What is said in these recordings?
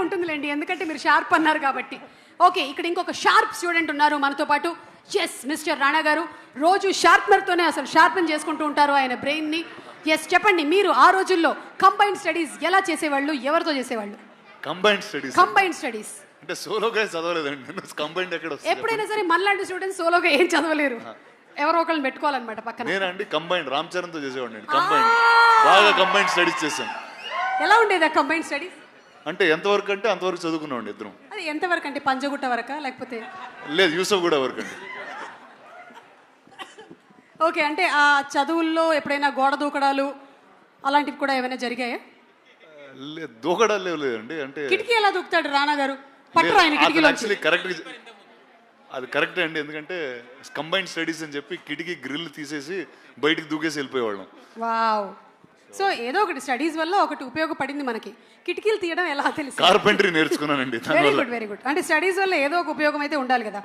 ఉంటుందిలేండి, ఎందుకంటే మీరు షార్ప్ అన్నారు కాబట్టి. ఓకే, ఇక్కడ ఇంకొక షార్ప్ స్టూడెంట్ ఉన్నారు మనతో పాటు. ఎస్, మిస్టర్ రాణా గారు రోజు షార్ప్నర్తోనే అసలు షార్పన్ చేసుకుంటూ ఉంటారు ఆయన బ్రెయిన్ని. ఎస్, చెప్పండి, మీరు ఆ రోజుల్లో కంబైన్డ్ స్టడీస్ ఎలా చేసేవాళ్ళు, ఎవరితో చేసేవాళ్ళు? కంబైన్డ్ స్టడీస్ అంటే సోలోగా చదవలేదండి, కంబైన్డ్ ఎక్కడ వస్తుంది? ఎప్పుడైనా సరే మనలాంటి స్టూడెంట్స్ సోలోగా ఏం చదవలేరు, ఎవరో ఒకళ్ళని పెట్టుకోవాలన్నమాట పక్కన. నేనండి కంబైన్డ్ రామ్ చరణ్ తో చేసేవాడిని, కంబైన్డ్ బాగా కంబైన్డ్ స్టడీస్ చేశాను. ఎలా ఉండేది ఆ కంబైన్డ్ స్టడీస్? అంటే ఎంతవరకు అంటే అంతవరకు చదువుకున్నామండి ఇద్దరం. అది ఎంతవరకు అంటే పంజగుట్ట వరకా లేకపోతే? లేదు, యూసఫ్ కూడా వరకు అండి. ఓకే, అంటే ఆ చదువుల్లో ఎప్పుడైనా గోడ దూకడాలు అలాంటివి కూడా ఏమైనా జరిగాయా? లేదు, దూకడాలు లేదండి. అంటే కిటికీ ఎలా దూకుతాడు రాణా గారు? పట్టరు ఆయన కిటికీలో. యాక్చువల్లీ కరెక్ట్, అది కరెక్టే అండి. ఎందుకంటే కంబైన్డ్ స్టడీస్ అని చెప్పి కిటికీ గ్రిల్ తీసేసి బయటికి దూకేసి వెళ్ళిపోయేవాళ్ళం. వావ్. సో ఏదో ఒకటి స్టడీస్ వల్ల ఒకటి ఉపయోగపడింది మనకి. కిటికీలు తీయడం ఎలా తెలుసు? కార్పెంటరీ నేర్చుకున్నానండి. Very good, very good. అంటే స్టడీస్ వల్ల ఏదో ఒక ఉపయోగం అయితే ఉండాలి కదా.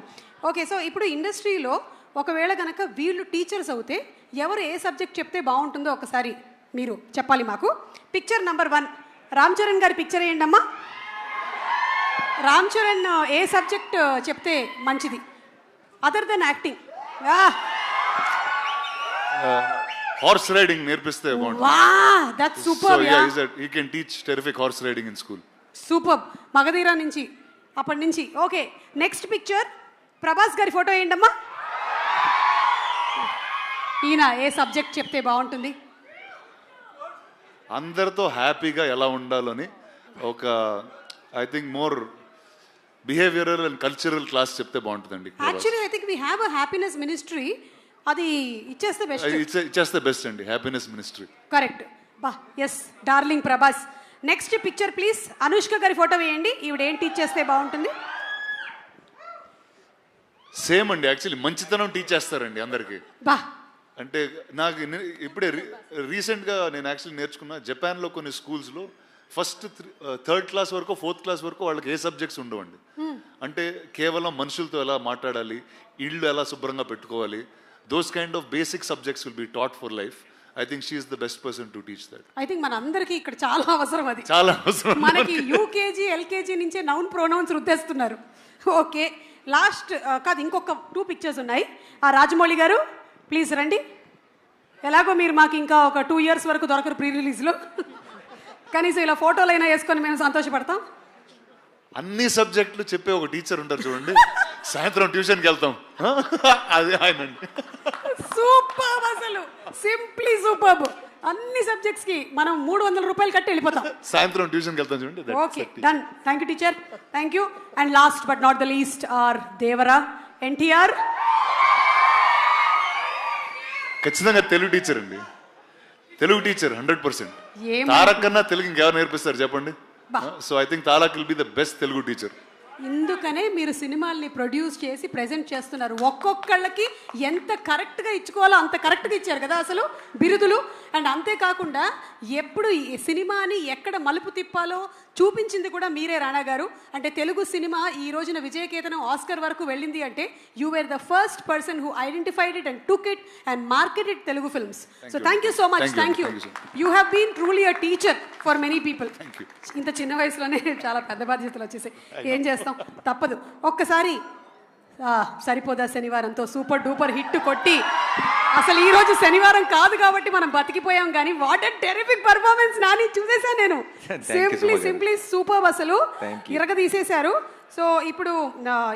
ఓకే, సో ఇప్పుడు ఇండస్ట్రీలో ఒకవేళ కనుక వీళ్ళు టీచర్స్ అవుతే ఎవరు ఏ సబ్జెక్ట్ చెప్తే బాగుంటుందో ఒకసారి మీరు చెప్పాలి మాకు. పిక్చర్ నెంబర్ 1 రామ్ చరణ్ గారి పిక్చర్ వేయండి అమ్మా. రామ్ చరణ్ ఏ సబ్జెక్ట్ చెప్తే మంచిది other than acting? Horse riding నేర్పిస్తే బాగుంటుంది. Wow, that's super. He can teach terrific horse riding in school. Super. Magadheera నుంచి అప్పటి నుంచి. ఓకే, నెక్స్ట్ పిక్చర్ ప్రభాస్ గారి ఫోటో వేయండి అమ్మా. ఈయన ఏ సబ్జెక్ట్ చెప్తే బాగుంటుంది? అందరితో హ్యాపీగా ఎలా ఉండాలని ఒక I think more behavioural and cultural class చెప్తే బాగుంటుందండి. Actually I think we have a happiness ministry, అది ఇచ్చేస్తే బెస్ట్. ఇచ్చేస్తే బెస్ట్ అండి, హ్యాపీనెస్ మినిస్ట్రీ. కరెక్ట్. బా, yes, darling Prabhas. Next picture please. Anushka గారి ఫోటో వేయండి. ఈవిడ ఏం టీచ్ చేస్తే బాగుంటుంది? సేమ్ అండి, యాక్చువల్లీ మంచితనం టీచ్ చేస్తారండి అందరికి. బా, అంటే నాకు ఇప్పుడే రీసెంట్గా నేను యాక్చువల్లీ నేర్చుకున్నా, జపాన్లో కొన్ని స్కూల్స్లో ఫస్ట్ 3rd క్లాస్ వరకు 4th క్లాస్ వరకు వాళ్ళకి ఏ సబ్జెక్ట్స్ ఉండవండి. అంటే కేవలం మనుషులతో ఎలా మాట్లాడాలి, ఇళ్ళు ఎలా శుభ్రంగా పెట్టుకోవాలి, those kind of basic subjects will be taught for life. I think she is the best person to teach that. I think మన అందరికీ ఇక్కడ చాలా అవసరం అది. చాలా అవసరం. మనకి యూకేజీ ఎల్కేజీ నుంచే నౌన్ ప్రొనౌన్స్ రుద్దేస్తున్నారు. ఓకే, లాస్ట్ కాదు, ఇంకొక 2 పిక్చర్స్ ఉన్నాయి. ఆ రాజమౌళి గారు ప్లీజ్ రండి. ఎలాగో మీరు మాకు ఇంకా ఒక 2 years వరకు దొరకరు ప్రీ రిలీజ్లో, కనీసం ఇలా ఫోటోలు అయినా వేసుకొని మేము సంతోషపడతాం. అన్ని సబ్జెక్టులు చెప్పే ఒక టీచర్ ఉంటారు చూడండి, సాయంత్రం ట్యూషన్కి వెళ్తాం, అదే ఆయన. సూపర్, అసలు సింప్లీ సూపర్. అన్ని సబ్జెక్ట్స్ కి మనం 300 రూపాయలు కట్టి వెళ్ళిపోతాం. సాయంత్రం ట్యూషన్కి వెళ్తాం చూడండి. Okay, done. Thank you teacher, thank you. And last but not the least are Devara NTR. ఖచ్చితంగా తెలుగు టీచర్ అండి, తెలుగు టీచర్ 100%. తారక్ కన్నా తెలుగు ఇంకెవరు నేర్పిస్తారు చెప్పండి? So I think Tarak will be the best Telugu teacher. ఇందుకనే మీరు సినిమాల్ని ప్రొడ్యూస్ చేసి ప్రెజెంట్ చేస్తున్నారు. ఒక్కొక్కళ్ళకి ఎంత కరెక్ట్గా ఇచ్చుకోవాలో అంత కరెక్ట్గా ఇచ్చారు కదా అసలు బిరుదులు. అండ్ అంతేకాకుండా ఎప్పుడు ఈ సినిమాని ఎక్కడ మలుపు తిప్పాలో చూపించింది కూడా మీరే రాణా గారు. అంటే తెలుగు సినిమా ఈ రోజున విజయకేతనం ఆస్కర్ వరకు వెళ్ళింది అంటే you were the first person who identified it and took it and marketed Telugu films. So thank you so much. Thank you. You have been truly a teacher for many people. ఇంత చిన్న వయసులోనే చాలా పెద్ద బాధ్యతలు వచ్చేసాయి, ఏం చేస్తాం, తప్పదు. ఒక్కసారి సరిపోదా శనివారంతో సూపర్ డూపర్ హిట్ కొట్టి, అసలు ఈ రోజు శనివారం కాదు కాబట్టి మనం బతికిపోయాం, కానీ what a terrific performance Nani, చూసేసా నేను. సింప్లీ సూపర్, అసలు ఇరగదీసేశారు. సో ఇప్పుడు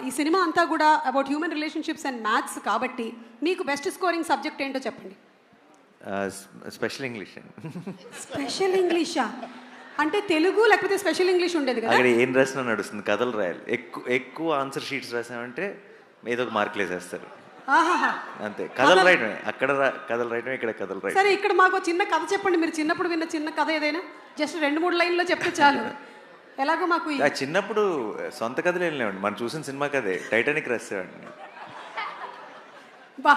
ఈ సినిమా అంతా కూడా about human relationships and maths కాబట్టి మీకు బెస్ట్ స్కోరింగ్ సబ్జెక్ట్ ఏంటో చెప్పండి. Special English. స్పెషల్ ఇంగ్లీషా? అంటే తెలుగు లేకపోతే స్పెషల్ ఇంగ్లీష్ ఉండేది కదా? అక్కడ ఏం రాసినా నడుస్తుంది, కథలు రాయాలి. ఎక్కువ ఆన్సర్ షీట్స్ రాసామంటే ఏదో ఒక మార్కులు వేసేస్తారు, అంతే. కథలు రాయటమే, అక్కడ కథలు రాయటమే, ఇక్కడ కథలు రాయటం. సరే, ఇక్కడ మాకు చిన్న కథ చెప్పండి. మీరు చిన్నప్పుడు విన్న చిన్న కథ ఏదైనా, జస్ట్ 2-3 లైన్లో చెప్తే చాలు. ఎలాగో మాకు చిన్నప్పుడు సొంత కథలు ఏం లేవండి, మనం చూసిన సినిమా కథే, టైటానిక్ రాసేవాడిని. బా,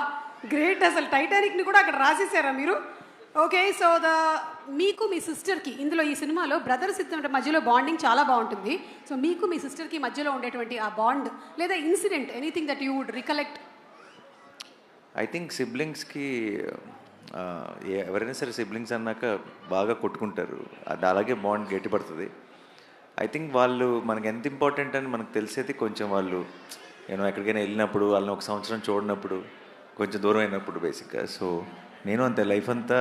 గ్రేట్. అసలు టైటానిక్ని కూడా అక్కడ రాసేసారా మీరు? ఓకే, సో మీకు మీ సిస్టర్కి ఇందులో ఈ సినిమాలో బ్రదర్స్ ఇద్దరి మధ్యలో బాండింగ్ చాలా బాగుంటుంది. సో మీకు మీ సిస్టర్కి మధ్యలో ఉండేటువంటి ఆ బాండ్ లేదా incident, anything that you would recollect? I think సిబ్లింగ్స్కి ఎవరైనా సరే సిబ్లింగ్స్ అన్నాక బాగా కొట్టుకుంటారు, అది అలాగే బాండ్ గట్టిపడుతుంది. ఐ థింక్ వాళ్ళు మనకి ఎంత ఇంపార్టెంట్ అని మనకు తెలిసేది కొంచెం వాళ్ళు నేను ఎక్కడికైనా వెళ్ళినప్పుడు వాళ్ళని ఒక సంవత్సరం చూడనప్పుడు కొంచెం దూరం అయినప్పుడు బేసిక్గా. సో నేను అంతే లైఫ్ అంతా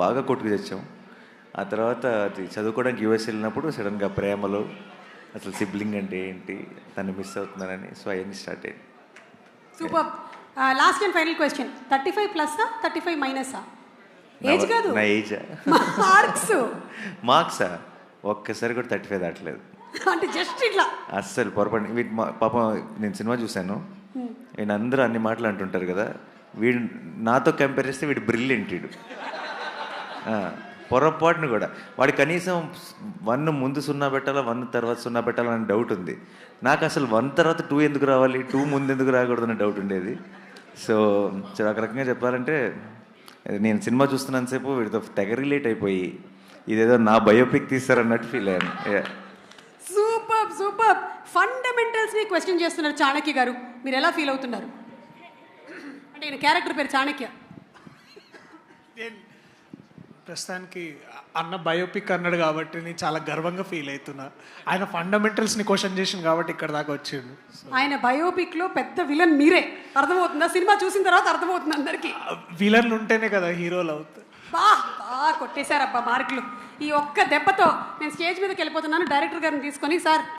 బాగా కొట్టుకు తెచ్చాం. ఆ తర్వాత అది చదువుకోవడానికి యూఎస్ వెళ్ళినప్పుడు సడన్గా ప్రేమలో అసలు సిబ్లింగ్ అంటే ఏంటి, తను మిస్ అవుతున్నానని, సో అవన్నీ స్టార్ట్ అయ్యింది. Super. Last and final question, 35 ప్లస్సా 35 మైనసా? ఏజ్ కాదు, నా ఏజా? మార్క్సా ఒక్కసారి కూడా 35 దాటలేదు. అంటే జస్ట్ ఇట్లా అస్సలు పొరపాటు. వీటి పాపం నేను సినిమా చూశాను, వీడు అందరూ అన్ని మాటలు అంటుంటారు కదా, వీడు నాతో కంపేర్ చేస్తే వీడు బ్రిలియంట్. వీడు పొరపాటును కూడా వాడి కనీసం 1 ముందు 0 పెట్టాలా 1 తర్వాత 0 పెట్టాలని డౌట్ ఉంది నాకు. అసలు 1 తర్వాత 2 ఎందుకు రావాలి, 2 ముందు ఎందుకు రాకూడదని డౌట్ ఉండేది. సో ఒక రకంగా చెప్పాలంటే నేను సినిమా చూస్తున్నంతసేపు వీడితో తెగ రిలేట్ అయిపోయి ఇదేదో నా బయోపిక్ తీస్తారన్నట్టు ఫీల్ అయ్యాను. Super super. ఫండమెంటల్స్ని క్వశ్చన్ చేస్తున్నారు చాణక్య గారు, మీరు ఎలా ఫీల్ అవుతున్నారు? అంటే ఈయన క్యారెక్టర్ పేరు చాణక్య. ప్రస్తుతానికి అన్న బయోపిక్ అన్నాడు కాబట్టి నేను చాలా గర్వంగా ఫీల్ అవుతున్నా. ఆయన ఫండమెంటల్స్ని క్వశ్చన్ చేసింది కాబట్టి ఇక్కడ దాకా వచ్చిండు. ఆయన బయోపిక్లో పెద్ద విలన్ మీరే, అర్థమవుతుందా? సినిమా చూసిన తర్వాత అర్థమవుతుంది అందరికీ. విలన్లు ఉంటేనే కదా హీరోలు అవుతారు. బాగా కొట్టేశారబ్బా మార్కులు. ఈ ఒక్క దెబ్బతో నేను స్టేజ్ మీదకి వెళ్ళిపోతున్నాను. డైరెక్టర్ గారిని తీసుకొని, సార్